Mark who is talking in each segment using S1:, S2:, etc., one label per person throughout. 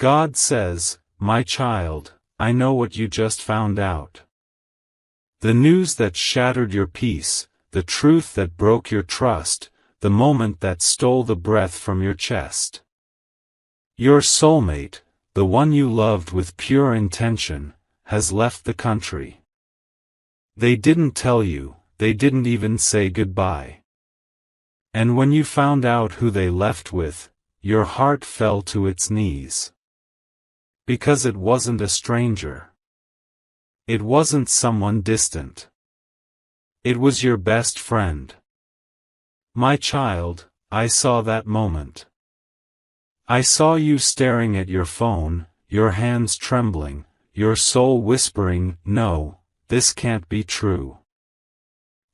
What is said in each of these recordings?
S1: God says, "My child, I know what you just found out. The news that shattered your peace, the truth that broke your trust, the moment that stole the breath from your chest. Your soulmate, the one you loved with pure intention, has left the country. They didn't tell you, they didn't even say goodbye. And when you found out who they left with, your heart fell to its knees. Because it wasn't a stranger. It wasn't someone distant. It was your best friend. My child, I saw that moment. I saw you staring at your phone, your hands trembling, your soul whispering, "No, this can't be true."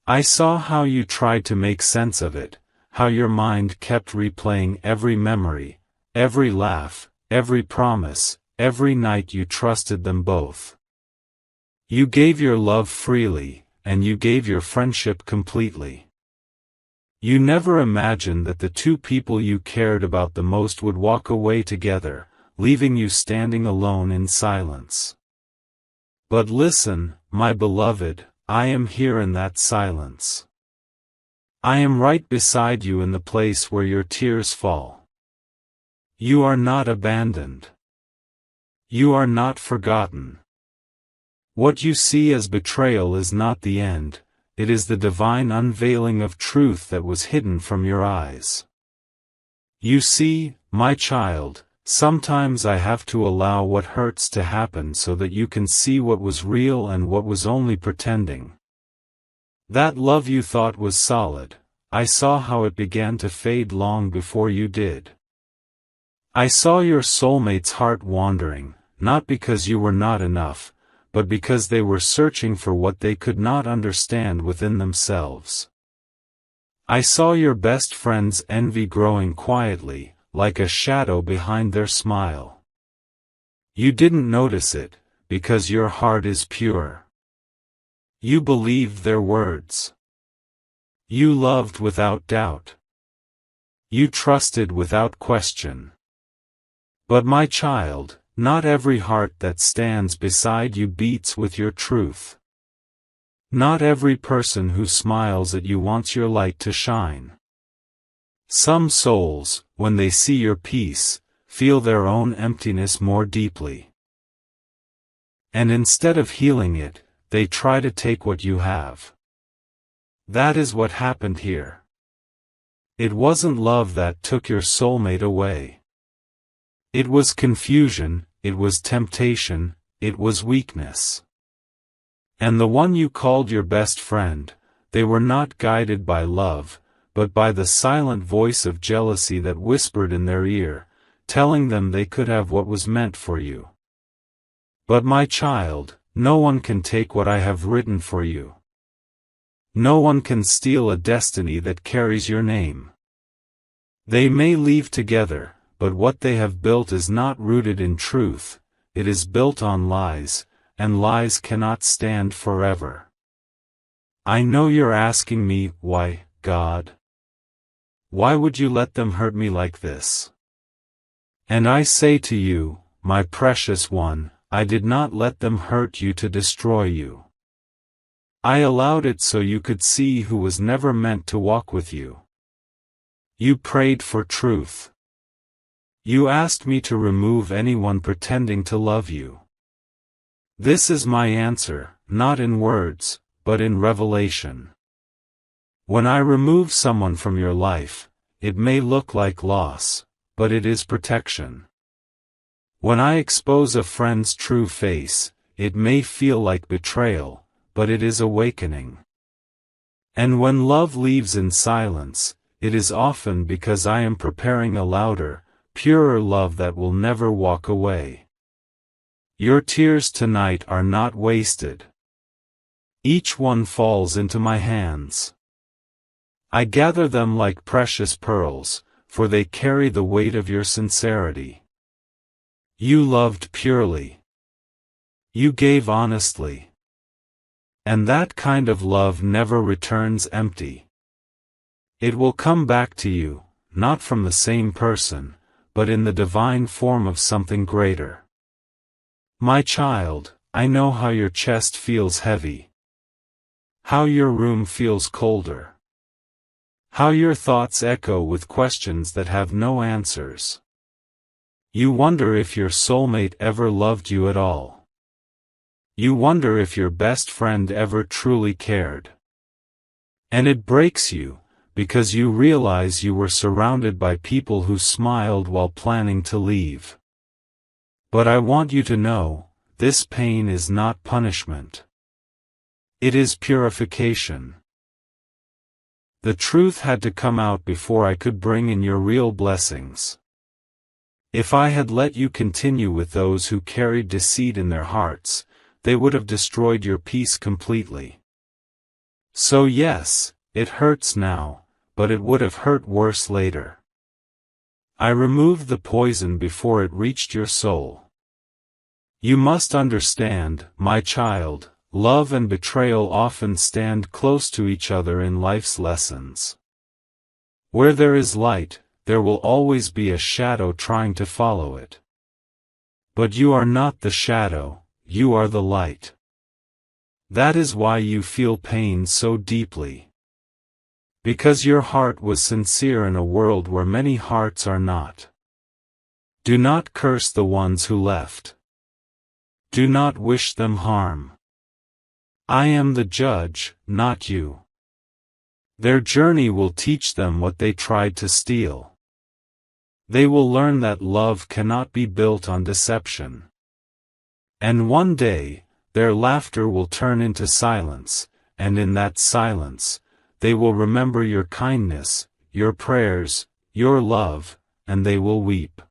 S1: I saw how you tried to make sense of it, how your mind kept replaying every memory, every laugh, every promise, every night you trusted them both. You gave your love freely, and you gave your friendship completely. You never imagined that the two people you cared about the most would walk away together, leaving you standing alone in silence. But listen, my beloved, I am here in that silence. I am right beside you in the place where your tears fall. You are not abandoned. You are not forgotten. What you see as betrayal is not the end, it is the divine unveiling of truth that was hidden from your eyes. You see, my child, sometimes I have to allow what hurts to happen so that you can see what was real and what was only pretending. That love you thought was solid, I saw how it began to fade long before you did. I saw your soulmate's heart wandering, not because you were not enough, but because they were searching for what they could not understand within themselves. I saw your best friend's envy growing quietly, like a shadow behind their smile. You didn't notice it, because your heart is pure. You believed their words. You loved without doubt. You trusted without question. But my child, not every heart that stands beside you beats with your truth. Not every person who smiles at you wants your light to shine. Some souls, when they see your peace, feel their own emptiness more deeply. And instead of healing it, they try to take what you have. That is what happened here. It wasn't love that took your soulmate away. It was confusion, it was temptation, it was weakness. And the one you called your best friend, they were not guided by love, but by the silent voice of jealousy that whispered in their ear, telling them they could have what was meant for you. But my child, no one can take what I have written for you. No one can steal a destiny that carries your name. They may leave together, but what they have built is not rooted in truth, it is built on lies, and lies cannot stand forever. I know you're asking me, why, God? Why would you let them hurt me like this? And I say to you, my precious one, I did not let them hurt you to destroy you. I allowed it so you could see who was never meant to walk with you. You prayed for truth. You asked me to remove anyone pretending to love you. This is my answer, not in words, but in revelation. When I remove someone from your life, it may look like loss, but it is protection. When I expose a friend's true face, it may feel like betrayal, but it is awakening. And when love leaves in silence, it is often because I am preparing a louder, purer love that will never walk away. Your tears tonight are not wasted. Each one falls into my hands. I gather them like precious pearls, for they carry the weight of your sincerity. You loved purely. You gave honestly. And that kind of love never returns empty. It will come back to you, not from the same person, but in the divine form of something greater. My child, I know how your chest feels heavy. How your room feels colder. How your thoughts echo with questions that have no answers. You wonder if your soulmate ever loved you at all. You wonder if your best friend ever truly cared. And it breaks you, because you realize you were surrounded by people who smiled while planning to leave. But I want you to know, this pain is not punishment. It is purification. The truth had to come out before I could bring in your real blessings. If I had let you continue with those who carried deceit in their hearts, they would have destroyed your peace completely. So yes, it hurts now, but it would have hurt worse later. I removed the poison before it reached your soul. You must understand, my child, love and betrayal often stand close to each other in life's lessons. Where there is light, there will always be a shadow trying to follow it. But you are not the shadow, you are the light. That is why you feel pain so deeply. Because your heart was sincere in a world where many hearts are not. Do not curse the ones who left. Do not wish them harm. I am the judge, not you. Their journey will teach them what they tried to steal. They will learn that love cannot be built on deception. And one day, their laughter will turn into silence, and in that silence, they will remember your kindness, your prayers, your love, and they will weep.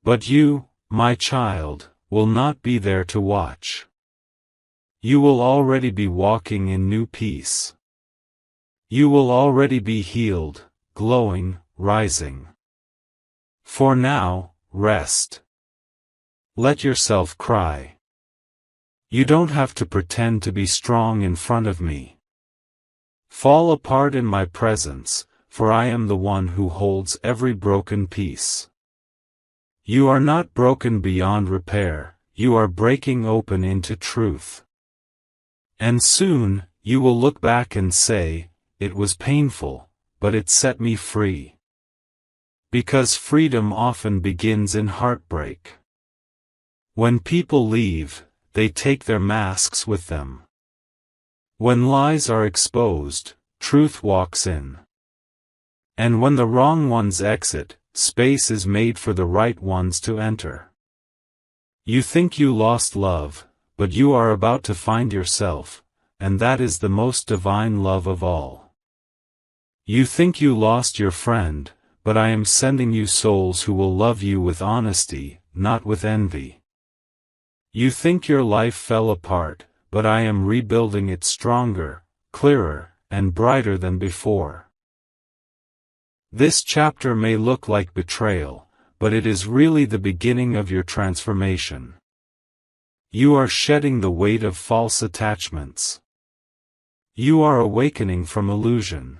S1: But you, my child, will not be there to watch. You will already be walking in new peace. You will already be healed, glowing, rising. For now, rest. Let yourself cry. You don't have to pretend to be strong in front of me. Fall apart in my presence, for I am the one who holds every broken piece. You are not broken beyond repair, you are breaking open into truth. And soon, you will look back and say, it was painful, but it set me free. Because freedom often begins in heartbreak. When people leave, they take their masks with them. When lies are exposed, truth walks in. And when the wrong ones exit, space is made for the right ones to enter. You think you lost love, but you are about to find yourself, and that is the most divine love of all. You think you lost your friend, but I am sending you souls who will love you with honesty, not with envy. You think your life fell apart, but I am rebuilding it stronger, clearer, and brighter than before. This chapter may look like betrayal, but it is really the beginning of your transformation. You are shedding the weight of false attachments. You are awakening from illusion.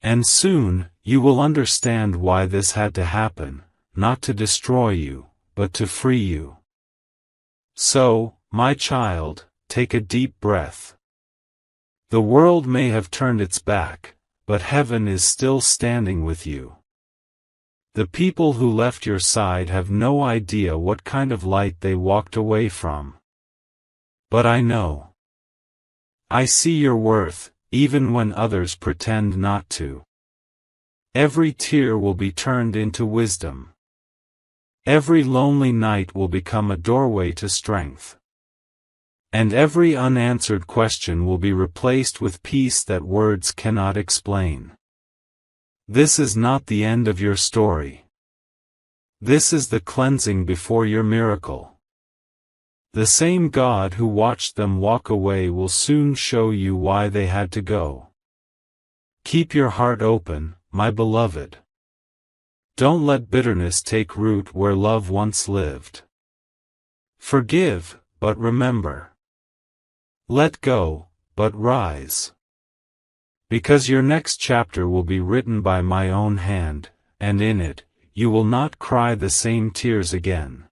S1: And soon, you will understand why this had to happen, not to destroy you, but to free you. So, my child, take a deep breath. The world may have turned its back, but heaven is still standing with you. The people who left your side have no idea what kind of light they walked away from. But I know. I see your worth, even when others pretend not to. Every tear will be turned into wisdom. Every lonely night will become a doorway to strength. And every unanswered question will be replaced with peace that words cannot explain. This is not the end of your story. This is the cleansing before your miracle. The same God who watched them walk away will soon show you why they had to go. Keep your heart open, my beloved. Don't let bitterness take root where love once lived. Forgive, but remember. Let go, but rise. Because your next chapter will be written by my own hand, and in it, you will not cry the same tears again.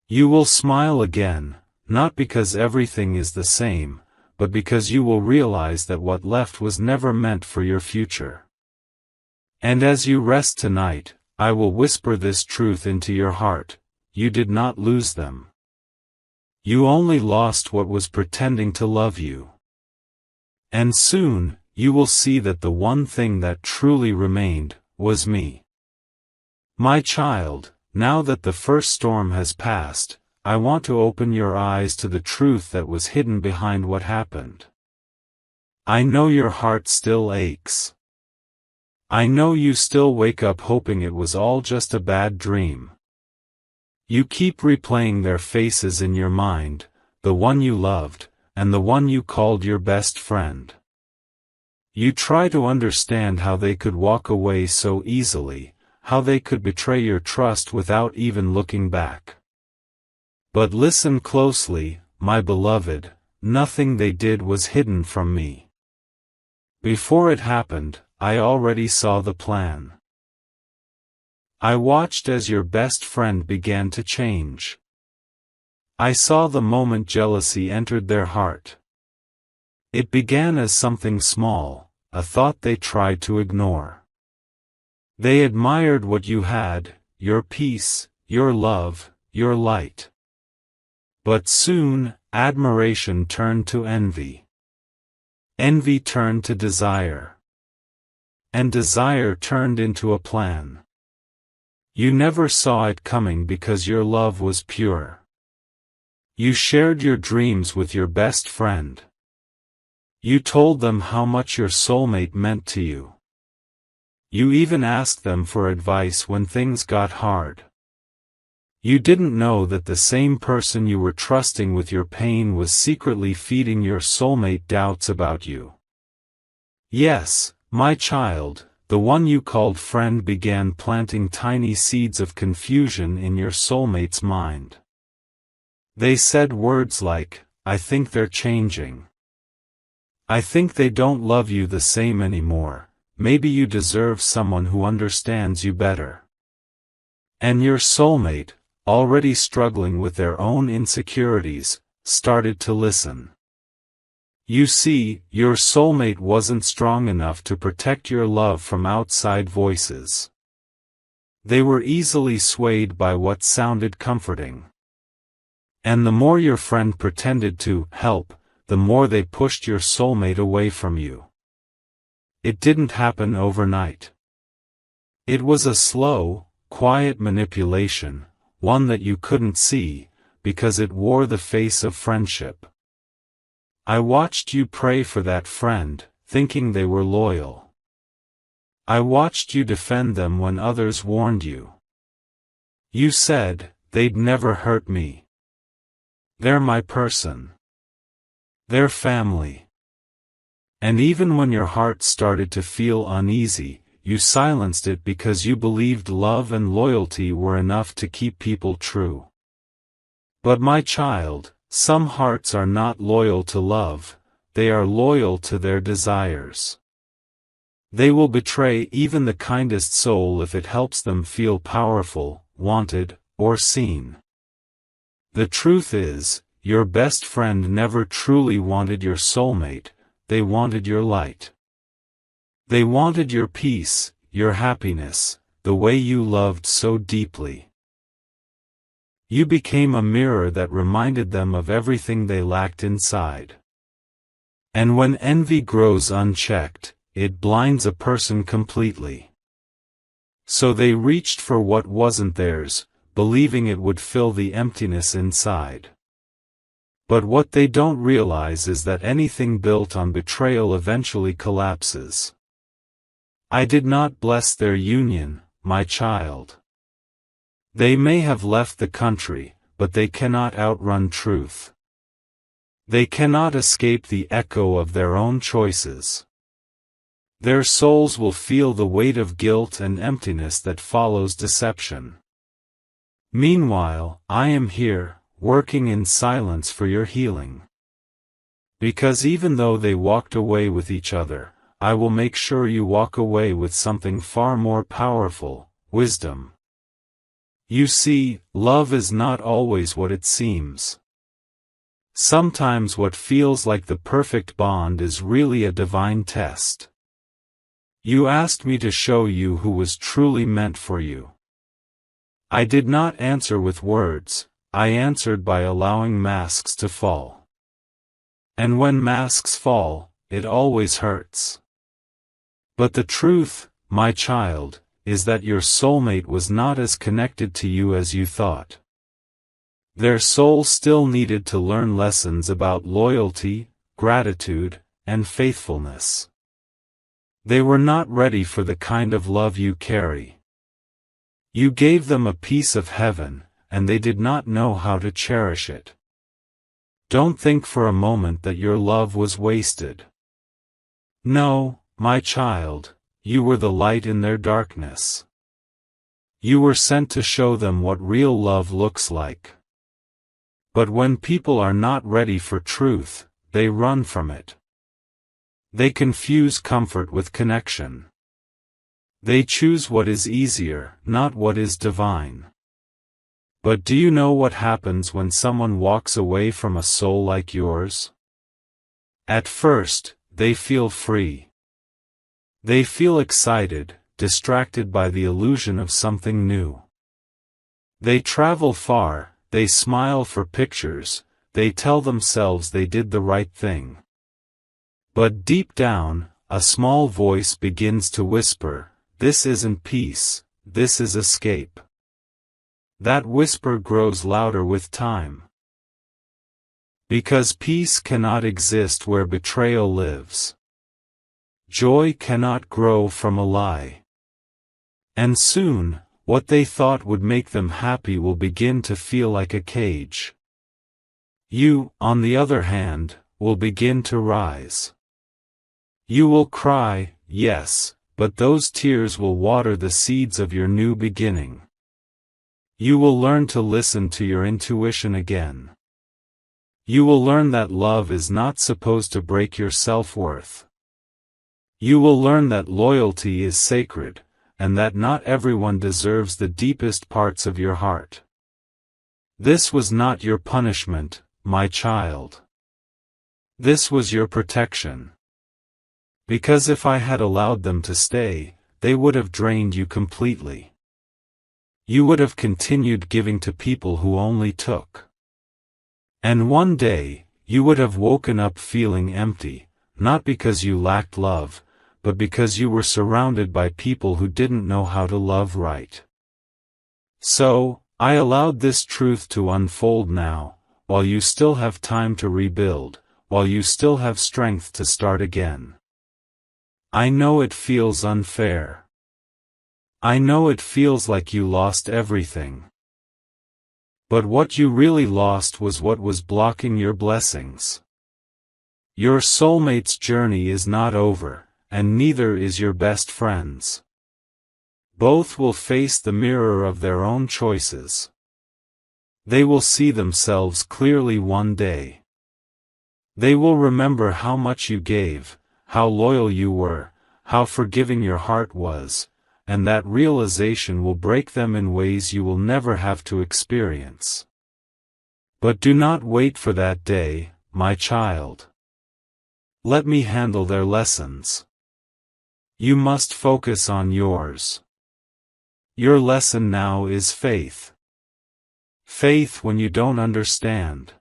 S1: You will smile again, not because everything is the same, but because you will realize that what left was never meant for your future. And as you rest tonight, I will whisper this truth into your heart: you did not lose them. You only lost what was pretending to love you. And soon, you will see that the one thing that truly remained was me. My child, now that the first storm has passed, I want to open your eyes to the truth that was hidden behind what happened. I know your heart still aches. I know you still wake up hoping it was all just a bad dream. You keep replaying their faces in your mind, the one you loved, and the one you called your best friend. You try to understand how they could walk away so easily, how they could betray your trust without even looking back. But listen closely, my beloved, nothing they did was hidden from me. Before it happened, I already saw the plan. I watched as your best friend began to change. I saw the moment jealousy entered their heart. It began as something small, a thought they tried to ignore. They admired what you had, your peace, your love, your light. But soon, admiration turned to envy. Envy turned to desire. And desire turned into a plan. You never saw it coming because your love was pure. You shared your dreams with your best friend. You told them how much your soulmate meant to you. You even asked them for advice when things got hard. You didn't know that the same person you were trusting with your pain was secretly feeding your soulmate doubts about you. Yes, my child, the one you called friend began planting tiny seeds of confusion in your soulmate's mind. They said words like, "I think they're changing. I think they don't love you the same anymore. Maybe you deserve someone who understands you better." And your soulmate, already struggling with their own insecurities, started to listen. You see, your soulmate wasn't strong enough to protect your love from outside voices. They were easily swayed by what sounded comforting. And the more your friend pretended to help, the more they pushed your soulmate away from you. It didn't happen overnight. It was a slow, quiet manipulation, one that you couldn't see, because it wore the face of friendship. I watched you pray for that friend, thinking they were loyal. I watched you defend them when others warned you. You said, "They'd never hurt me. They're my person. They're family." And even when your heart started to feel uneasy, you silenced it because you believed love and loyalty were enough to keep people true. But my child, some hearts are not loyal to love, they are loyal to their desires. They will betray even the kindest soul if it helps them feel powerful, wanted, or seen. The truth is, your best friend never truly wanted your soulmate, they wanted your light. They wanted your peace, your happiness, the way you loved so deeply. You became a mirror that reminded them of everything they lacked inside. And when envy grows unchecked, it blinds a person completely. So they reached for what wasn't theirs, believing it would fill the emptiness inside. But what they don't realize is that anything built on betrayal eventually collapses. I did not bless their union, my child. They may have left the country, but they cannot outrun truth. They cannot escape the echo of their own choices. Their souls will feel the weight of guilt and emptiness that follows deception. Meanwhile, I am here, working in silence for your healing. Because even though they walked away with each other, I will make sure you walk away with something far more powerful, wisdom. You see, love is not always what it seems. Sometimes what feels like the perfect bond is really a divine test. You asked me to show you who was truly meant for you. I did not answer with words, I answered by allowing masks to fall. And when masks fall, it always hurts. But the truth, my child, is that your soulmate was not as connected to you as you thought. Their soul still needed to learn lessons about loyalty, gratitude, and faithfulness. They were not ready for the kind of love you carry. You gave them a piece of heaven, and they did not know how to cherish it. Don't think for a moment that your love was wasted. No, my child, you were the light in their darkness. You were sent to show them what real love looks like. But when people are not ready for truth, they run from it. They confuse comfort with connection. They choose what is easier, not what is divine. But do you know what happens when someone walks away from a soul like yours? At first, they feel free. They feel excited, distracted by the illusion of something new. They travel far, they smile for pictures, they tell themselves they did the right thing. But deep down, a small voice begins to whisper, "This isn't peace, this is escape." That whisper grows louder with time. Because peace cannot exist where betrayal lives. Joy cannot grow from a lie. And soon, what they thought would make them happy will begin to feel like a cage. You, on the other hand, will begin to rise. You will cry, yes, but those tears will water the seeds of your new beginning. You will learn to listen to your intuition again. You will learn that love is not supposed to break your self-worth. You will learn that loyalty is sacred, and that not everyone deserves the deepest parts of your heart. This was not your punishment, my child. This was your protection. Because if I had allowed them to stay, they would have drained you completely. You would have continued giving to people who only took. And one day, you would have woken up feeling empty, not because you lacked love, but because you were surrounded by people who didn't know how to love right. So, I allowed this truth to unfold now, while you still have time to rebuild, while you still have strength to start again. I know it feels unfair. I know it feels like you lost everything. But what you really lost was what was blocking your blessings. Your soulmate's journey is not over, and neither is your best friend's. Both will face the mirror of their own choices. They will see themselves clearly one day. They will remember how much you gave, how loyal you were, how forgiving your heart was, and that realization will break them in ways you will never have to experience. But do not wait for that day, my child. Let me handle their lessons. You must focus on yours. Your lesson now is faith. Faith when you don't understand.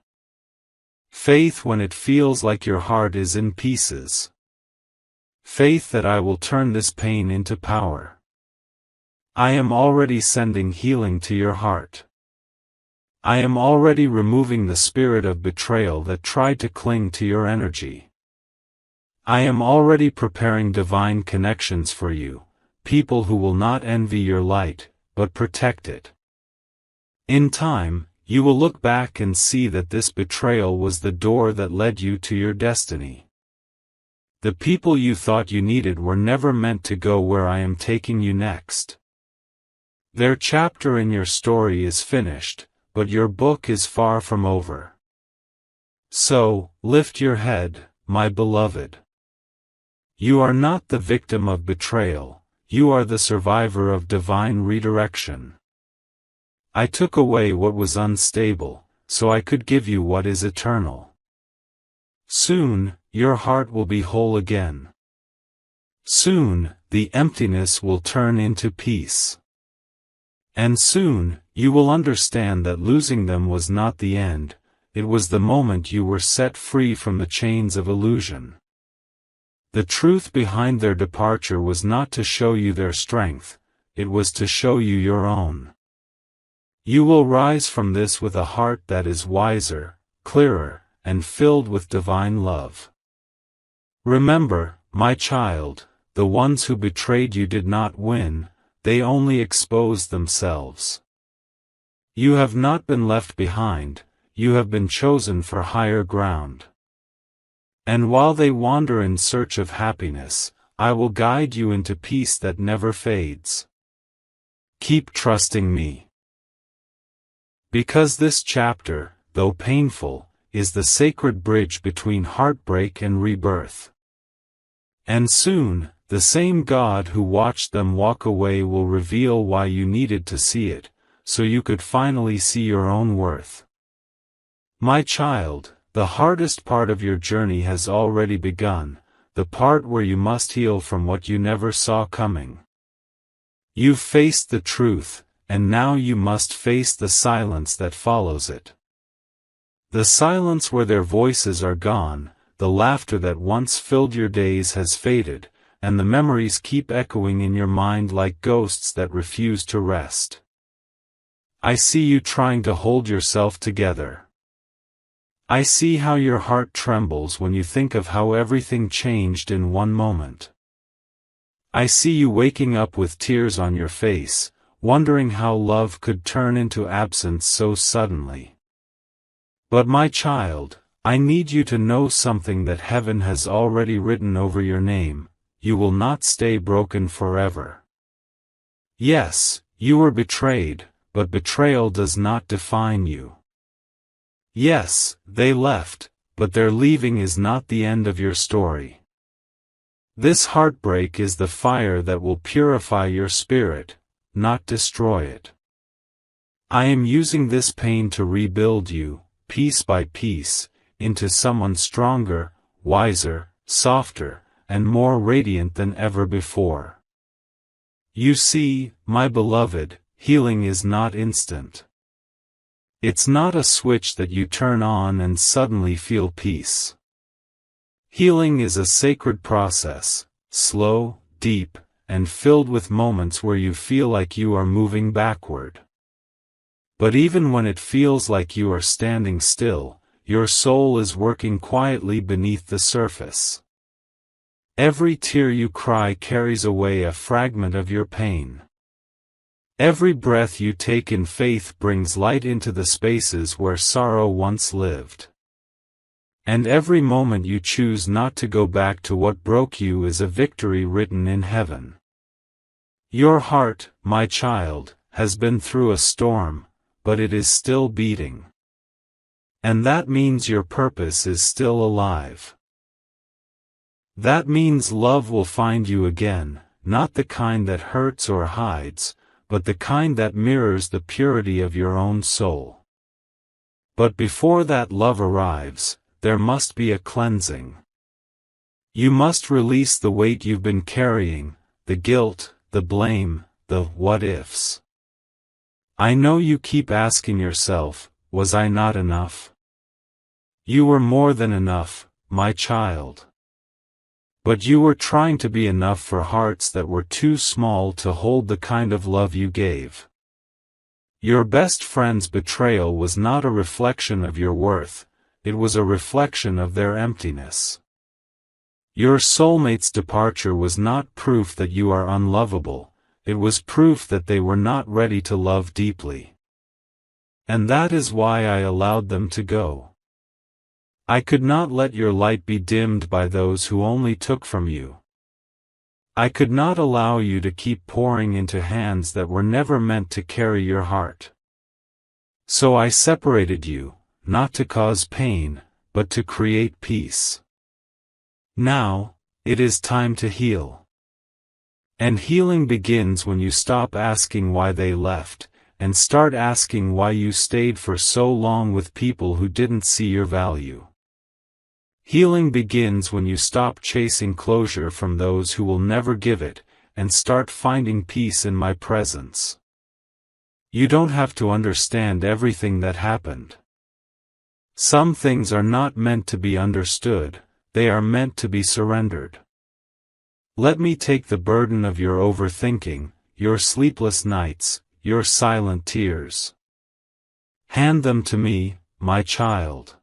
S1: Faith when it feels like your heart is in pieces. Faith that I will turn this pain into power. I am already sending healing to your heart. I am already removing the spirit of betrayal that tried to cling to your energy. I am already preparing divine connections for you, people who will not envy your light, but protect it. In time, you will look back and see that this betrayal was the door that led you to your destiny. The people you thought you needed were never meant to go where I am taking you next. Their chapter in your story is finished, but your book is far from over. So, lift your head, my beloved. You are not the victim of betrayal, you are the survivor of divine redirection. I took away what was unstable, so I could give you what is eternal. Soon, your heart will be whole again. Soon, the emptiness will turn into peace. And soon, you will understand that losing them was not the end, it was the moment you were set free from the chains of illusion. The truth behind their departure was not to show you their strength, it was to show you your own. You will rise from this with a heart that is wiser, clearer, and filled with divine love. Remember, my child, the ones who betrayed you did not win, they only exposed themselves. You have not been left behind, you have been chosen for higher ground. And while they wander in search of happiness, I will guide you into peace that never fades. Keep trusting me. Because this chapter, though painful, is the sacred bridge between heartbreak and rebirth. And soon, the same God who watched them walk away will reveal why you needed to see it, so you could finally see your own worth. My child, the hardest part of your journey has already begun, the part where you must heal from what you never saw coming. You've faced the truth, and now you must face the silence that follows it. The silence where their voices are gone, the laughter that once filled your days has faded, and the memories keep echoing in your mind like ghosts that refuse to rest. I see you trying to hold yourself together. I see how your heart trembles when you think of how everything changed in one moment. I see you waking up with tears on your face, wondering how love could turn into absence so suddenly. But my child, I need you to know something that heaven has already written over your name: you will not stay broken forever. Yes, you were betrayed, but betrayal does not define you. Yes, they left, but their leaving is not the end of your story. This heartbreak is the fire that will purify your spirit, not destroy it. I am using this pain to rebuild you, piece by piece, into someone stronger, wiser, softer, and more radiant than ever before. You see, my beloved, healing is not instant. It's not a switch that you turn on and suddenly feel peace. Healing is a sacred process, slow, deep, and filled with moments where you feel like you are moving backward. But even when it feels like you are standing still, your soul is working quietly beneath the surface. Every tear you cry carries away a fragment of your pain. Every breath you take in faith brings light into the spaces where sorrow once lived. And every moment you choose not to go back to what broke you is a victory written in heaven. Your heart, my child, has been through a storm, but it is still beating. And that means your purpose is still alive. That means love will find you again, not the kind that hurts or hides, but the kind that mirrors the purity of your own soul. But before that love arrives, there must be a cleansing. You must release the weight you've been carrying, the guilt, the blame, the what-ifs. I know you keep asking yourself, was I not enough? You were more than enough, my child. But you were trying to be enough for hearts that were too small to hold the kind of love you gave. Your best friend's betrayal was not a reflection of your worth, it was a reflection of their emptiness. Your soulmate's departure was not proof that you are unlovable, it was proof that they were not ready to love deeply. And that is why I allowed them to go. I could not let your light be dimmed by those who only took from you. I could not allow you to keep pouring into hands that were never meant to carry your heart. So I separated you, not to cause pain, but to create peace. Now, it is time to heal. And healing begins when you stop asking why they left, and start asking why you stayed for so long with people who didn't see your value. Healing begins when you stop chasing closure from those who will never give it, and start finding peace in my presence. You don't have to understand everything that happened. Some things are not meant to be understood, they are meant to be surrendered. Let me take the burden of your overthinking, your sleepless nights, your silent tears. Hand them to me, my child.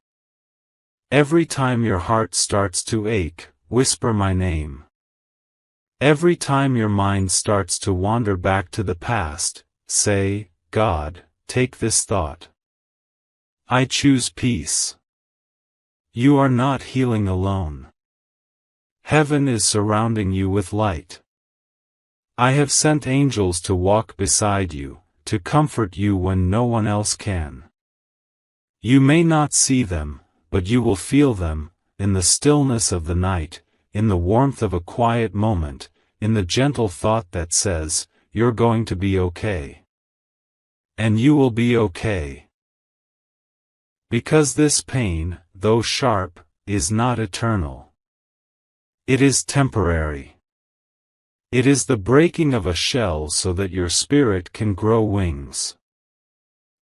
S1: Every time your heart starts to ache, whisper my name. Every time your mind starts to wander back to the past, say, God, take this thought. I choose peace. You are not healing alone. Heaven is surrounding you with light. I have sent angels to walk beside you, to comfort you when no one else can. You may not see them, but you will feel them, in the stillness of the night, in the warmth of a quiet moment, in the gentle thought that says, you're going to be okay. And you will be okay. Because this pain, though sharp, is not eternal. It is temporary. It is the breaking of a shell so that your spirit can grow wings.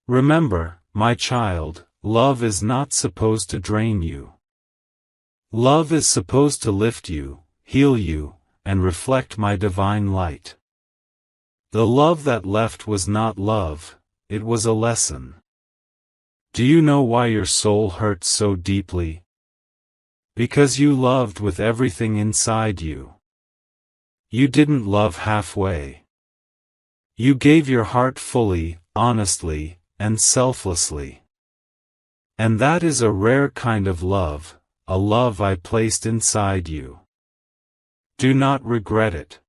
S1: Remember, my child, love is not supposed to drain you. Love is supposed to lift you, heal you, and reflect my divine light. The love that left was not love, it was a lesson. Do you know why your soul hurts so deeply? Because you loved with everything inside you. You didn't love halfway. You gave your heart fully, honestly, and selflessly. And that is a rare kind of love, a love I placed inside you. Do not regret it.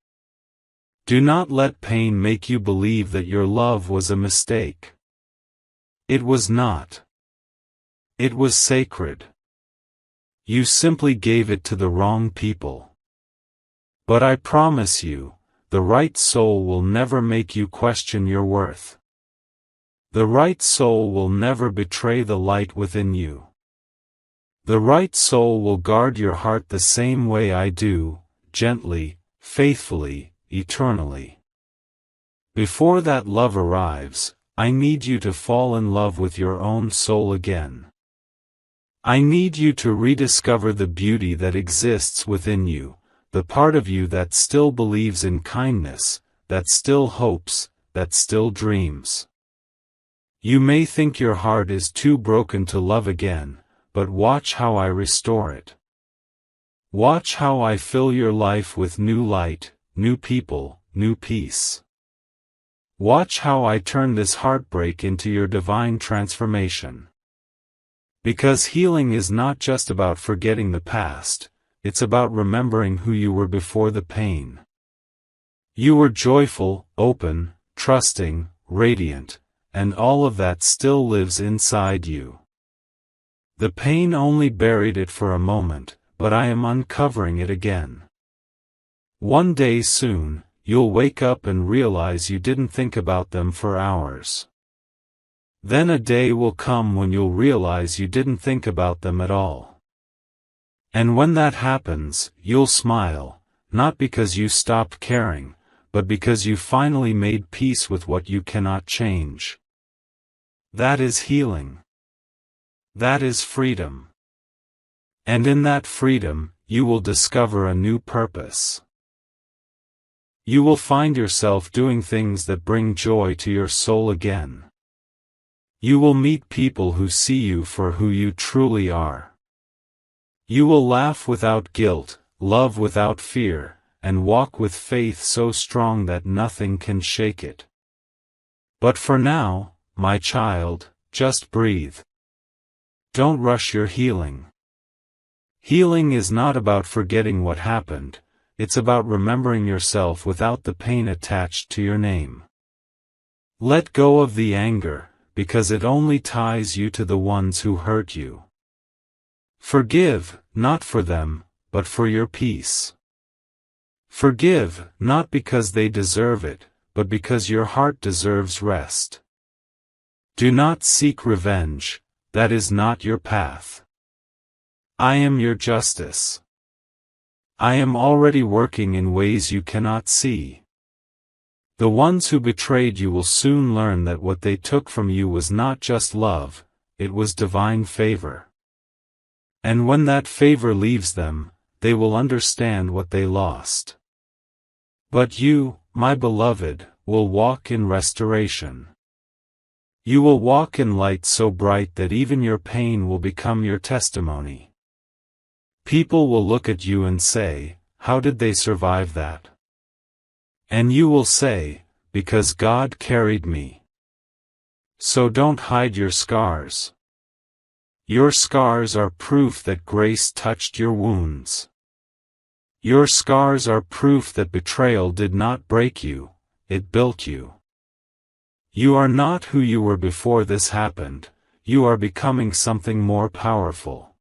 S1: Do not let pain make you believe that your love was a mistake. It was not. It was sacred. You simply gave it to the wrong people. But I promise you, the right soul will never make you question your worth. The right soul will never betray the light within you. The right soul will guard your heart the same way I do, gently, faithfully, eternally. Before that love arrives, I need you to fall in love with your own soul again. I need you to rediscover the beauty that exists within you, the part of you that still believes in kindness, that still hopes, that still dreams. You may think your heart is too broken to love again, but watch how I restore it. Watch how I fill your life with new light, new people, new peace. Watch how I turn this heartbreak into your divine transformation. Because healing is not just about forgetting the past, it's about remembering who you were before the pain. You were joyful, open, trusting, radiant, and all of that still lives inside you. The pain only buried it for a moment, but I am uncovering it again. One day soon, you'll wake up and realize you didn't think about them for hours. Then a day will come when you'll realize you didn't think about them at all. And when that happens, you'll smile, not because you stopped caring, but because you finally made peace with what you cannot change. That is healing. That is freedom. And in that freedom, you will discover a new purpose. You will find yourself doing things that bring joy to your soul again. You will meet people who see you for who you truly are. You will laugh without guilt, love without fear, and walk with faith so strong that nothing can shake it. But for now, my child, just breathe. Don't rush your healing. Healing is not about forgetting what happened, it's about remembering yourself without the pain attached to your name. Let go of the anger, because it only ties you to the ones who hurt you. Forgive, not for them, but for your peace. Forgive, not because they deserve it, but because your heart deserves rest. Do not seek revenge, that is not your path. I am your justice. I am already working in ways you cannot see. The ones who betrayed you will soon learn that what they took from you was not just love, it was divine favor. And when that favor leaves them, they will understand what they lost. But you, my beloved, will walk in restoration. You will walk in light so bright that even your pain will become your testimony. People will look at you and say, "How did they survive that?" And you will say, "Because God carried me." So don't hide your scars. Your scars are proof that grace touched your wounds. Your scars are proof that betrayal did not break you, it built you. You are not who you were before this happened, you are becoming something more powerful.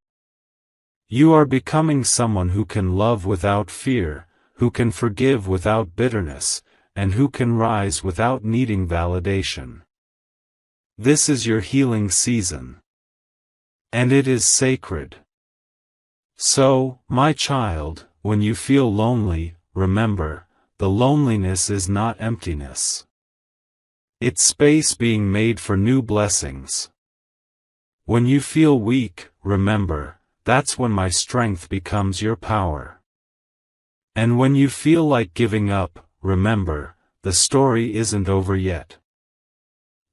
S1: You are becoming someone who can love without fear, who can forgive without bitterness, and who can rise without needing validation. This is your healing season. And it is sacred. So, my child, when you feel lonely, remember, the loneliness is not emptiness. It's space being made for new blessings. When you feel weak, remember, that's when my strength becomes your power. And when you feel like giving up, remember, the story isn't over yet.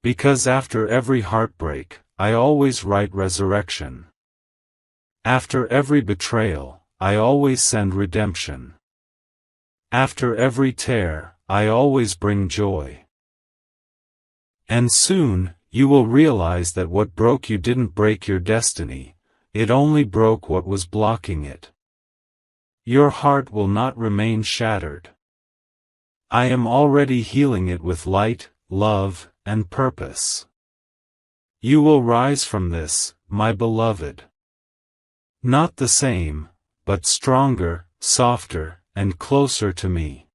S1: Because after every heartbreak, I always write resurrection. After every betrayal, I always send redemption. After every tear, I always bring joy. And soon, you will realize that what broke you didn't break your destiny, it only broke what was blocking it. Your heart will not remain shattered. I am already healing it with light, love, and purpose. You will rise from this, my beloved. Not the same, but stronger, softer, and closer to me.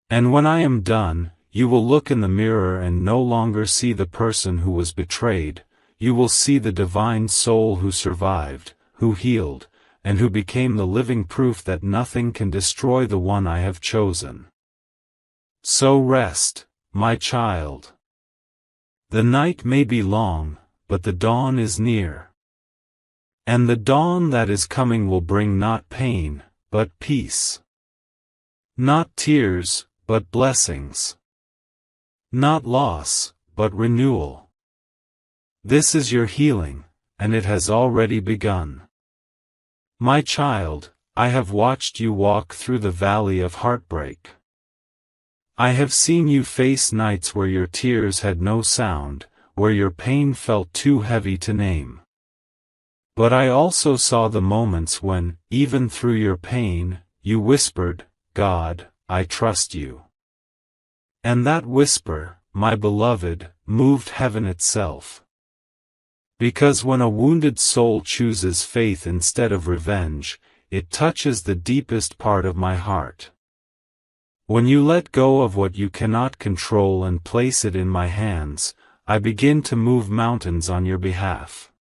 S1: And when I am done, you will look in the mirror and no longer see the person who was betrayed, you will see the divine soul who survived, who healed, and who became the living proof that nothing can destroy the one I have chosen. So rest, my child. The night may be long, but the dawn is near. And the dawn that is coming will bring not pain, but peace. Not tears, but blessings. Not loss, but renewal. This is your healing, and it has already begun. My child, I have watched you walk through the valley of heartbreak. I have seen you face nights where your tears had no sound, where your pain felt too heavy to name. But I also saw the moments when, even through your pain, you whispered, "God, I trust you." And that whisper, my beloved, moved heaven itself. Because when a wounded soul chooses faith instead of revenge, it touches the deepest part of my heart. When you let go of what you cannot control and place it in my hands, I begin to move mountains on your behalf.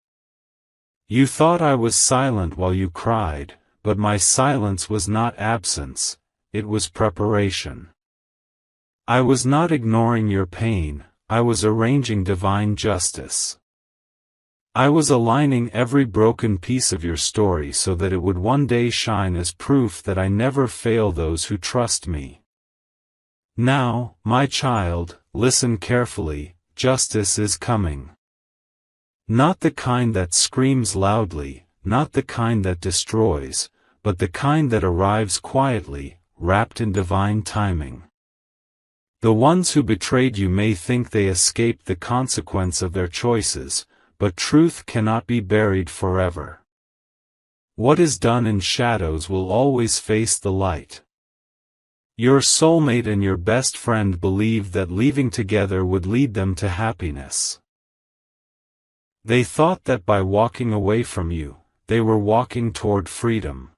S1: You thought I was silent while you cried, but my silence was not absence, it was preparation. I was not ignoring your pain, I was arranging divine justice. I was aligning every broken piece of your story so that it would one day shine as proof that I never fail those who trust me. Now, my child, listen carefully, justice is coming. Not the kind that screams loudly, not the kind that destroys, but the kind that arrives quietly, wrapped in divine timing. The ones who betrayed you may think they escaped the consequence of their choices, but truth cannot be buried forever. What is done in shadows will always face the light. Your soulmate and your best friend believed that leaving together would lead them to happiness. They thought that by walking away from you, they were walking toward freedom.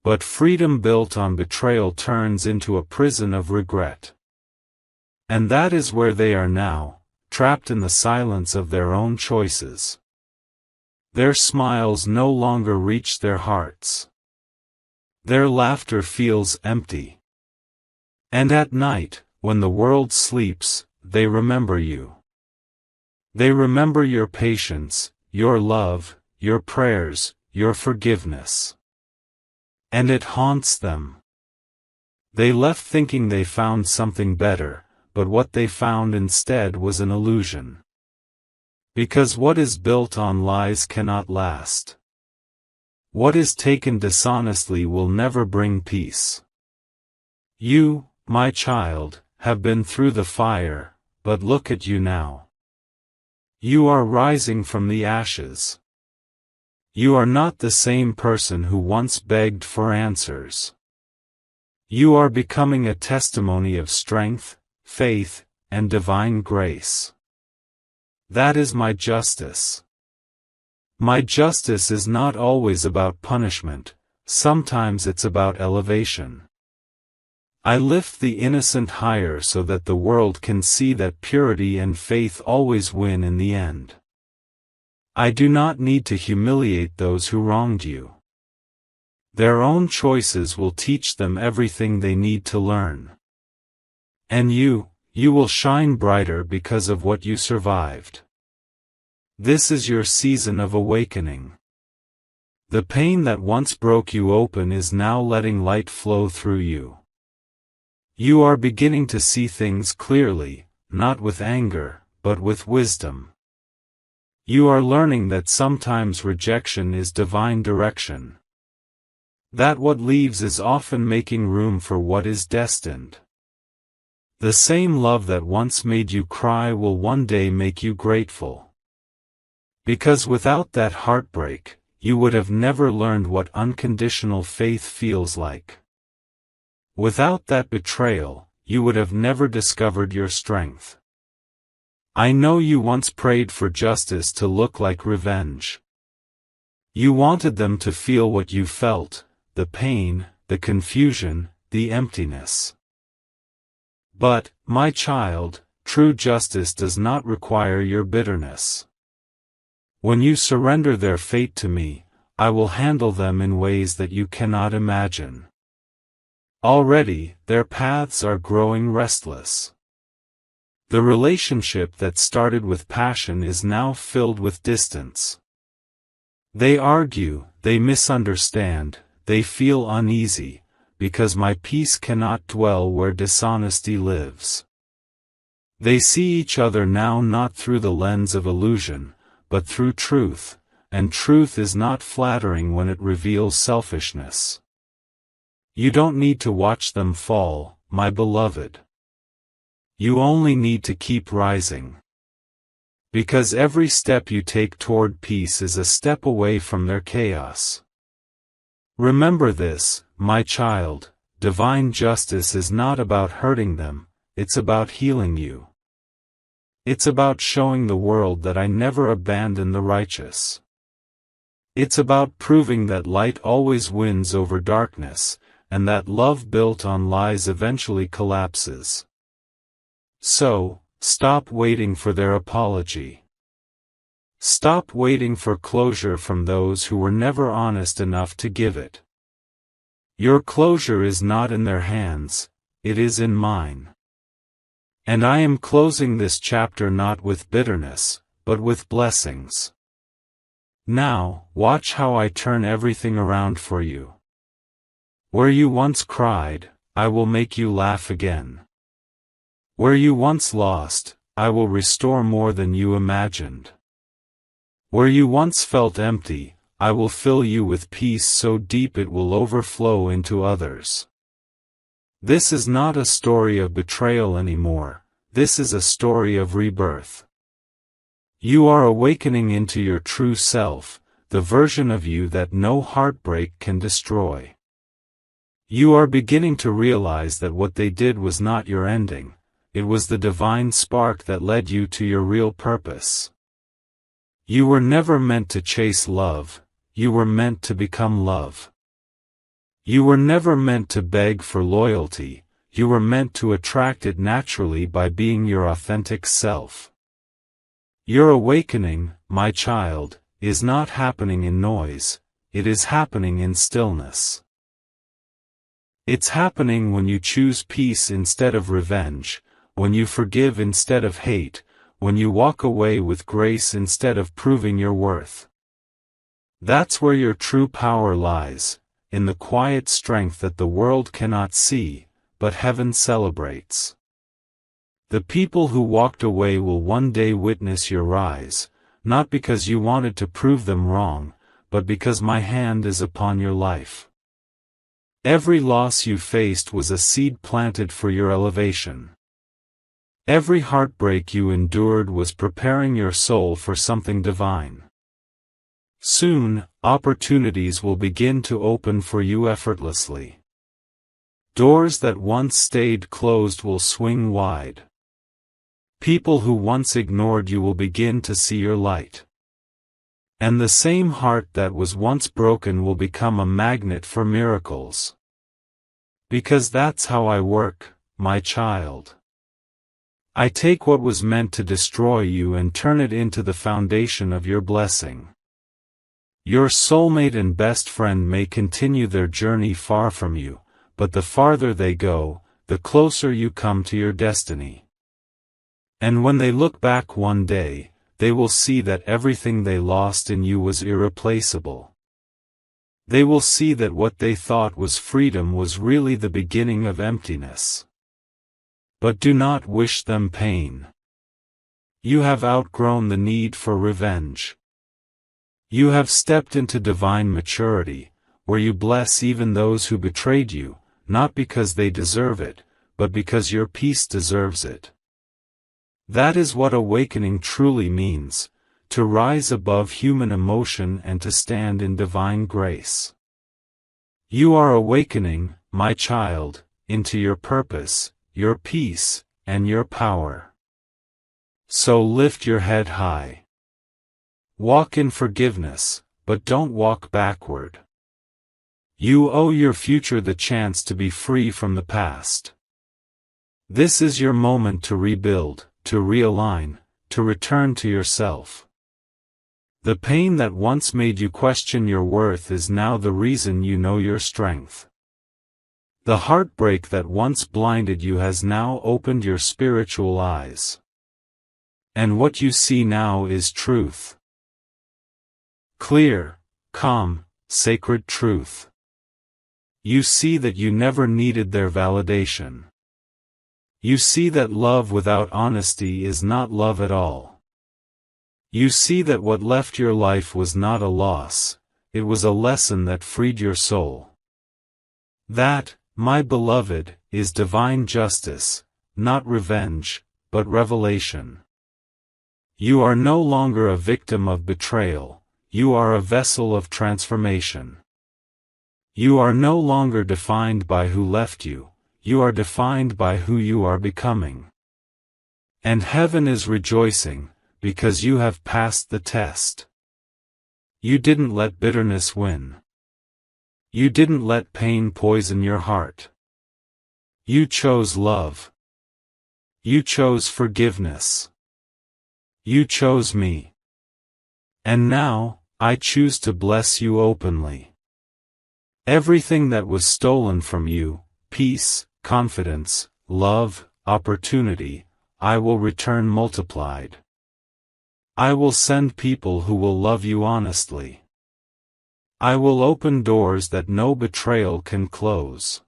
S1: But freedom built on betrayal turns into a prison of regret. And that is where they are now, trapped in the silence of their own choices. Their smiles no longer reach their hearts. Their laughter feels empty. And at night, when the world sleeps, they remember you. They remember your patience, your love, your prayers, your forgiveness. And it haunts them. They left thinking they found something better, but what they found instead was an illusion. Because what is built on lies cannot last. What is taken dishonestly will never bring peace. You, my child, have been through the fire, but look at you now. You are rising from the ashes. You are not the same person who once begged for answers. You are becoming a testimony of strength, faith, and divine grace. That is my justice. My justice is not always about punishment, sometimes it's about elevation. I lift the innocent higher so that the world can see that purity and faith always win in the end. I do not need to humiliate those who wronged you. Their own choices will teach them everything they need to learn. And you will shine brighter because of what you survived. This is your season of awakening. The pain that once broke you open is now letting light flow through you. You are beginning to see things clearly, not with anger, but with wisdom. You are learning that sometimes rejection is divine direction. That what leaves is often making room for what is destined. The same love that once made you cry will one day make you grateful. Because without that heartbreak, you would have never learned what unconditional faith feels like. Without that betrayal, you would have never discovered your strength. I know you once prayed for justice to look like revenge. You wanted them to feel what you felt, the pain, the confusion, the emptiness. But, my child, true justice does not require your bitterness. When you surrender their fate to me, I will handle them in ways that you cannot imagine. Already, their paths are growing restless. The relationship that started with passion is now filled with distance. They argue, they misunderstand, they feel uneasy, because my peace cannot dwell where dishonesty lives. They see each other now not through the lens of illusion, but through truth, and truth is not flattering when it reveals selfishness. You don't need to watch them fall, my beloved. You only need to keep rising. Because every step you take toward peace is a step away from their chaos. Remember this, my child, divine justice is not about hurting them, it's about healing you. It's about showing the world that I never abandon the righteous. It's about proving that light always wins over darkness, and that love built on lies eventually collapses. So, stop waiting for their apology. Stop waiting for closure from those who were never honest enough to give it. Your closure is not in their hands, it is in mine. And I am closing this chapter not with bitterness, but with blessings. Now, watch how I turn everything around for you. Where you once cried, I will make you laugh again. Where you once lost, I will restore more than you imagined. Where you once felt empty, I will fill you with peace so deep it will overflow into others. This is not a story of betrayal anymore, this is a story of rebirth. You are awakening into your true self, the version of you that no heartbreak can destroy. You are beginning to realize that what they did was not your ending. It was the divine spark that led you to your real purpose. You were never meant to chase love, you were meant to become love. You were never meant to beg for loyalty, you were meant to attract it naturally by being your authentic self. Your awakening, my child, is not happening in noise, it is happening in stillness. It's happening when you choose peace instead of revenge, when you forgive instead of hate, when you walk away with grace instead of proving your worth. That's where your true power lies, in the quiet strength that the world cannot see, but heaven celebrates. The people who walked away will one day witness your rise, not because you wanted to prove them wrong, but because my hand is upon your life. Every loss you faced was a seed planted for your elevation. Every heartbreak you endured was preparing your soul for something divine. Soon, opportunities will begin to open for you effortlessly. Doors that once stayed closed will swing wide. People who once ignored you will begin to see your light. And the same heart that was once broken will become a magnet for miracles. Because that's how I work, my child. I take what was meant to destroy you and turn it into the foundation of your blessing. Your soulmate and best friend may continue their journey far from you, but the farther they go, the closer you come to your destiny. And when they look back one day, they will see that everything they lost in you was irreplaceable. They will see that what they thought was freedom was really the beginning of emptiness. But do not wish them pain. You have outgrown the need for revenge. You have stepped into divine maturity, where you bless even those who betrayed you, not because they deserve it, but because your peace deserves it. That is what awakening truly means, to rise above human emotion and to stand in divine grace. You are awakening, my child, into your purpose, your peace, and your power. So lift your head high. Walk in forgiveness, but don't walk backward. You owe your future the chance to be free from the past. This is your moment to rebuild, to realign, to return to yourself. The pain that once made you question your worth is now the reason you know your strength. The heartbreak that once blinded you has now opened your spiritual eyes. And what you see now is truth. Clear, calm, sacred truth. You see that you never needed their validation. You see that love without honesty is not love at all. You see that what left your life was not a loss, it was a lesson that freed your soul. That, my beloved, is divine justice, not revenge, but revelation. You are no longer a victim of betrayal, you are a vessel of transformation. You are no longer defined by who left you, you are defined by who you are becoming. And heaven is rejoicing, because you have passed the test. You didn't let bitterness win. You didn't let pain poison your heart. You chose love. You chose forgiveness. You chose me. And now, I choose to bless you openly. Everything that was stolen from you, peace, confidence, love, opportunity, I will return multiplied. I will send people who will love you honestly. I will open doors that no betrayal can close.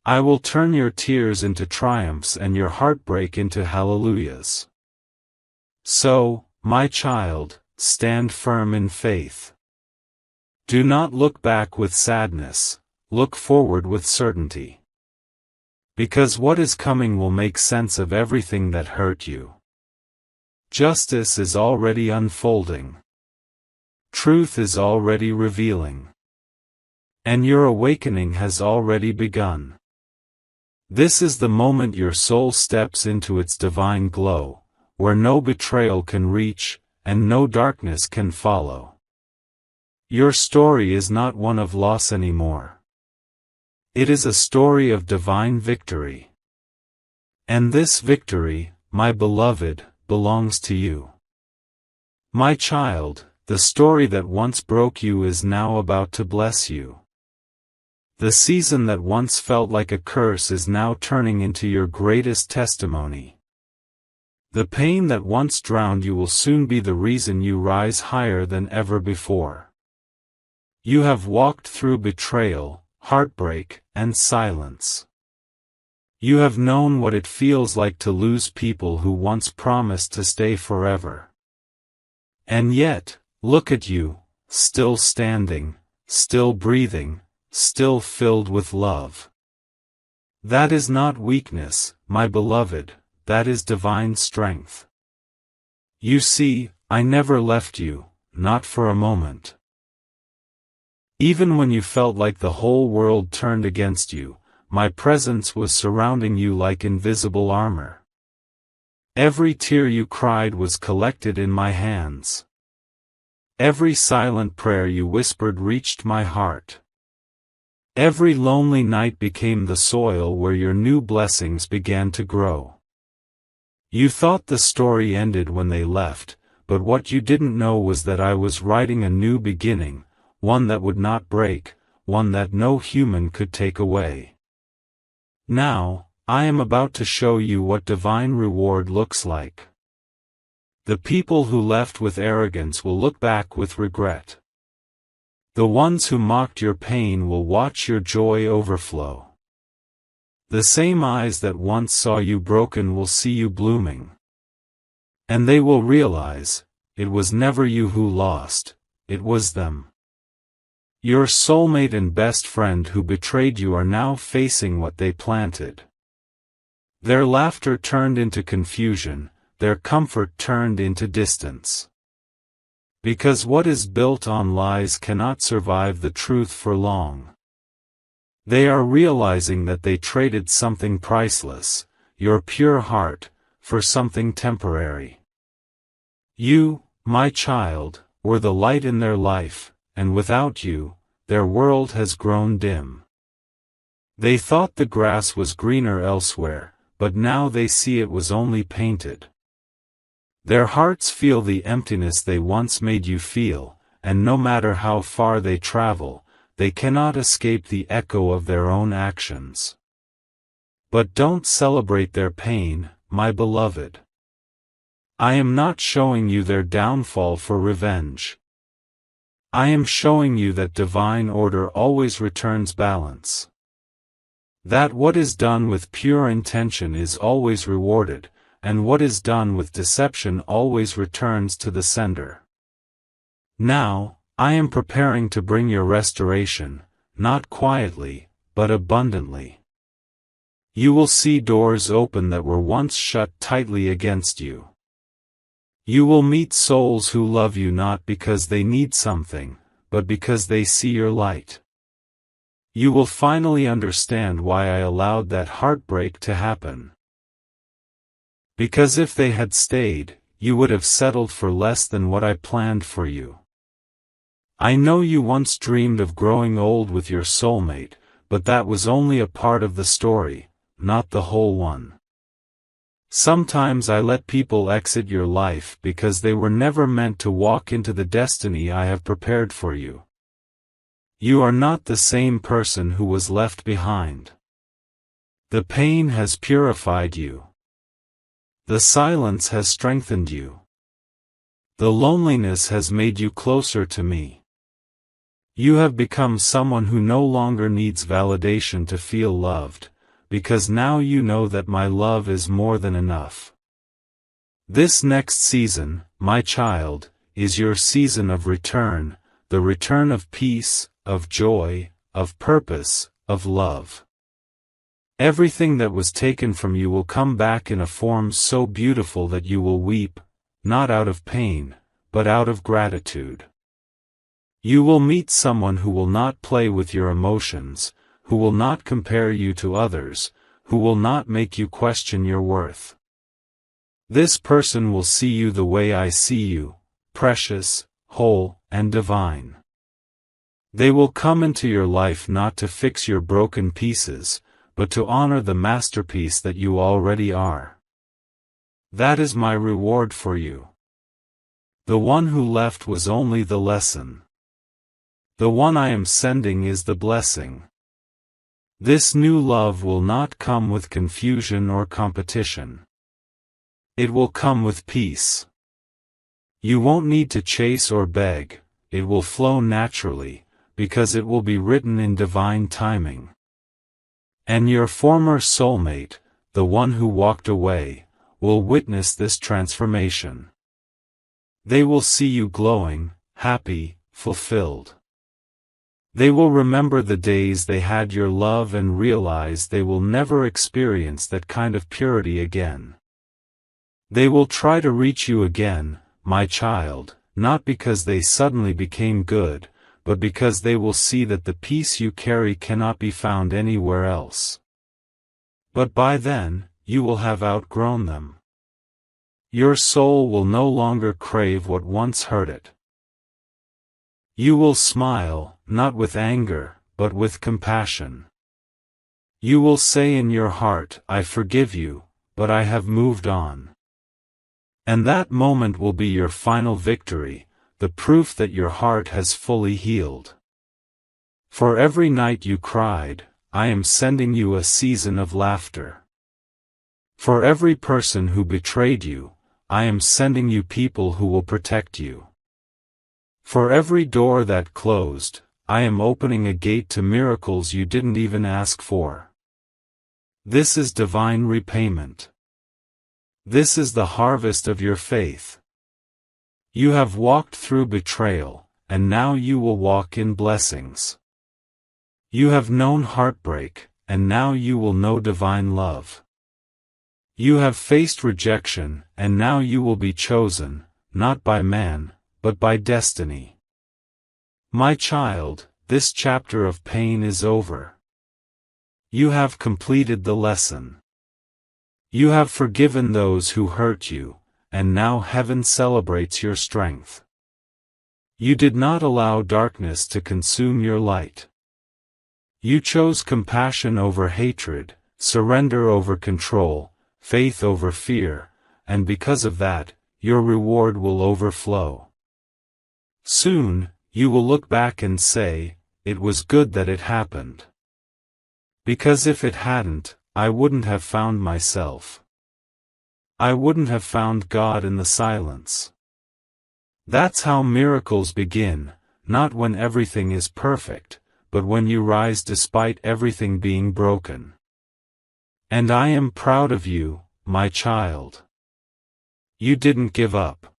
S1: I will turn your tears into triumphs and your heartbreak into hallelujahs. So, my child, stand firm in faith. Do not look back with sadness, look forward with certainty. Because what is coming will make sense of everything that hurt you. Justice is already unfolding. Truth is already revealing. And your awakening has already begun. This is the moment your soul steps into its divine glow, where no betrayal can reach, and no darkness can follow. Your story is not one of loss anymore. It is a story of divine victory. And this victory, my beloved, belongs to you. My child, the story that once broke you is now about to bless you. The season that once felt like a curse is now turning into your greatest testimony. The pain that once drowned you will soon be the reason you rise higher than ever before. You have walked through betrayal, heartbreak, and silence. You have known what it feels like to lose people who once promised to stay forever. And yet, look at you, still standing, still breathing, still filled with love. That is not weakness, my beloved, that is divine strength. You see, I never left you, not for a moment. Even when you felt like the whole world turned against you, my presence was surrounding you like invisible armor. Every tear you cried was collected in my hands. Every silent prayer you whispered reached my heart. Every lonely night became the soil where your new blessings began to grow. You thought the story ended when they left, but what you didn't know was that I was writing a new beginning, one that would not break, one that no human could take away. Now, I am about to show you what divine reward looks like. The people who left with arrogance will look back with regret. The ones who mocked your pain will watch your joy overflow. The same eyes that once saw you broken will see you blooming. And they will realize, it was never you who lost, it was them. Your soulmate and best friend who betrayed you are now facing what they planted. Their laughter turned into confusion, their comfort turned into distance. Because what is built on lies cannot survive the truth for long. They are realizing that they traded something priceless, your pure heart, for something temporary. You, my child, were the light in their life, and without you, their world has grown dim. They thought the grass was greener elsewhere, but now they see it was only painted. Their hearts feel the emptiness they once made you feel, and no matter how far they travel, they cannot escape the echo of their own actions. But don't celebrate their pain, my beloved. I am not showing you their downfall for revenge. I am showing you that divine order always returns balance. That what is done with pure intention is always rewarded, and what is done with deception always returns to the sender. Now, I am preparing to bring your restoration, not quietly, but abundantly. You will see doors open that were once shut tightly against you. You will meet souls who love you not because they need something, but because they see your light. You will finally understand why I allowed that heartbreak to happen. Because if they had stayed, you would have settled for less than what I planned for you. I know you once dreamed of growing old with your soulmate, but that was only a part of the story, not the whole one. Sometimes I let people exit your life because they were never meant to walk into the destiny I have prepared for you. You are not the same person who was left behind. The pain has purified you. The silence has strengthened you. The loneliness has made you closer to me. You have become someone who no longer needs validation to feel loved, because now you know that my love is more than enough. This next season, my child, is your season of return, the return of peace, of joy, of purpose, of love. Everything that was taken from you will come back in a form so beautiful that you will weep, not out of pain, but out of gratitude. You will meet someone who will not play with your emotions, who will not compare you to others, who will not make you question your worth. This person will see you the way I see you, precious, whole, and divine. They will come into your life not to fix your broken pieces, but to honor the masterpiece that you already are. That is my reward for you. The one who left was only the lesson. The one I am sending is the blessing. This new love will not come with confusion or competition. It will come with peace. You won't need to chase or beg, it will flow naturally, because it will be written in divine timing. And your former soulmate, the one who walked away, will witness this transformation. They will see you glowing, happy, fulfilled. They will remember the days they had your love and realize they will never experience that kind of purity again. They will try to reach you again, my child, not because they suddenly became good, but because they will see that the peace you carry cannot be found anywhere else. But by then, you will have outgrown them. Your soul will no longer crave what once hurt it. You will smile, not with anger, but with compassion. You will say in your heart, I forgive you, but I have moved on. And that moment will be your final victory, the proof that your heart has fully healed. For every night you cried, I am sending you a season of laughter. For every person who betrayed you, I am sending you people who will protect you. For every door that closed, I am opening a gate to miracles you didn't even ask for. This is divine repayment. This is the harvest of your faith. You have walked through betrayal, and now you will walk in blessings. You have known heartbreak, and now you will know divine love. You have faced rejection, and now you will be chosen, not by man, but by destiny. My child, this chapter of pain is over. You have completed the lesson. You have forgiven those who hurt you, and now heaven celebrates your strength. You did not allow darkness to consume your light. You chose compassion over hatred, surrender over control, faith over fear, and because of that, your reward will overflow. Soon, you will look back and say, it was good that it happened. Because if it hadn't, I wouldn't have found myself. I wouldn't have found God in the silence. That's how miracles begin, not when everything is perfect, but when you rise despite everything being broken. And I am proud of you, my child. You didn't give up.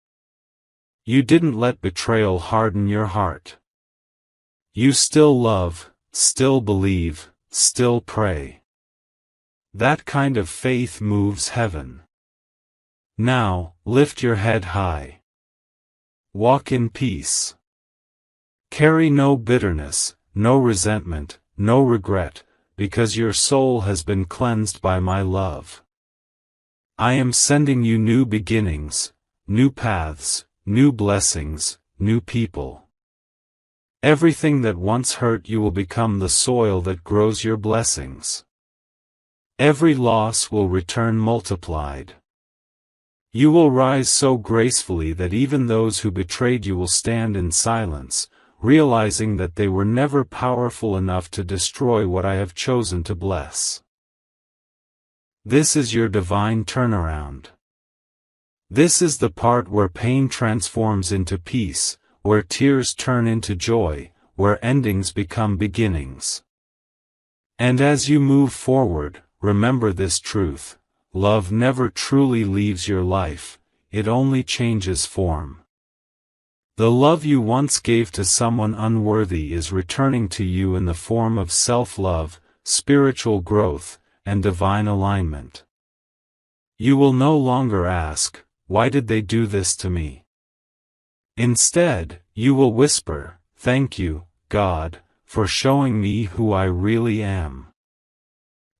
S1: You didn't let betrayal harden your heart. You still love, still believe, still pray. That kind of faith moves heaven. Now, lift your head high. Walk in peace. Carry no bitterness, no resentment, no regret, because your soul has been cleansed by my love. I am sending you new beginnings, new paths, new blessings, new people. Everything that once hurt you will become the soil that grows your blessings. Every loss will return multiplied. You will rise so gracefully that even those who betrayed you will stand in silence, realizing that they were never powerful enough to destroy what I have chosen to bless. This is your divine turnaround. This is the part where pain transforms into peace, where tears turn into joy, where endings become beginnings. And as you move forward, remember this truth: love never truly leaves your life, it only changes form. The love you once gave to someone unworthy is returning to you in the form of self-love, spiritual growth, and divine alignment. You will no longer ask, why did they do this to me? Instead, you will whisper, thank you, God, for showing me who I really am.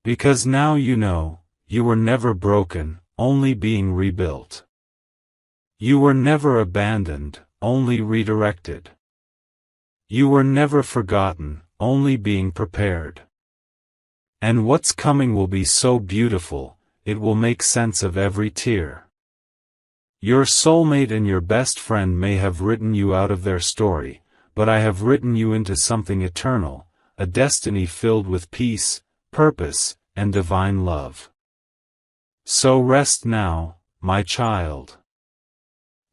S1: Because now you know, you were never broken, only being rebuilt. You were never abandoned, only redirected. You were never forgotten, only being prepared. And what's coming will be so beautiful, it will make sense of every tear. Your soulmate and your best friend may have written you out of their story, but I have written you into something eternal, a destiny filled with peace, purpose, and divine love. So rest now, my child.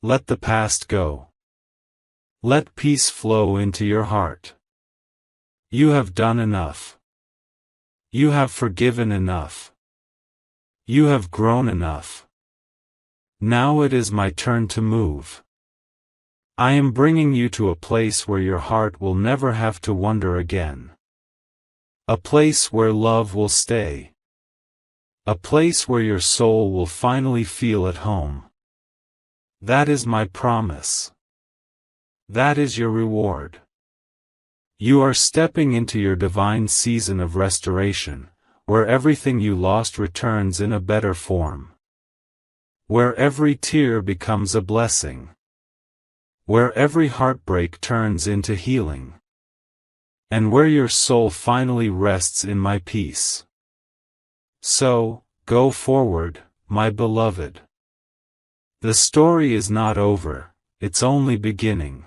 S1: Let the past go. Let peace flow into your heart. You have done enough. You have forgiven enough. You have grown enough. Now it is my turn to move. I am bringing you to a place where your heart will never have to wonder again. A place where love will stay. A place where your soul will finally feel at home. That is my promise. That is your reward. You are stepping into your divine season of restoration, where everything you lost returns in a better form. Where every tear becomes a blessing. Where every heartbreak turns into healing. And where your soul finally rests in my peace. So, go forward, my beloved. The story is not over, it's only beginning.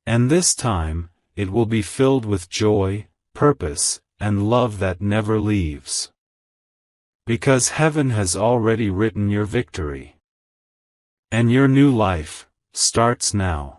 S1: And this time, it will be filled with joy, purpose, and love that never leaves. Because heaven has already written your victory. And your new life starts now.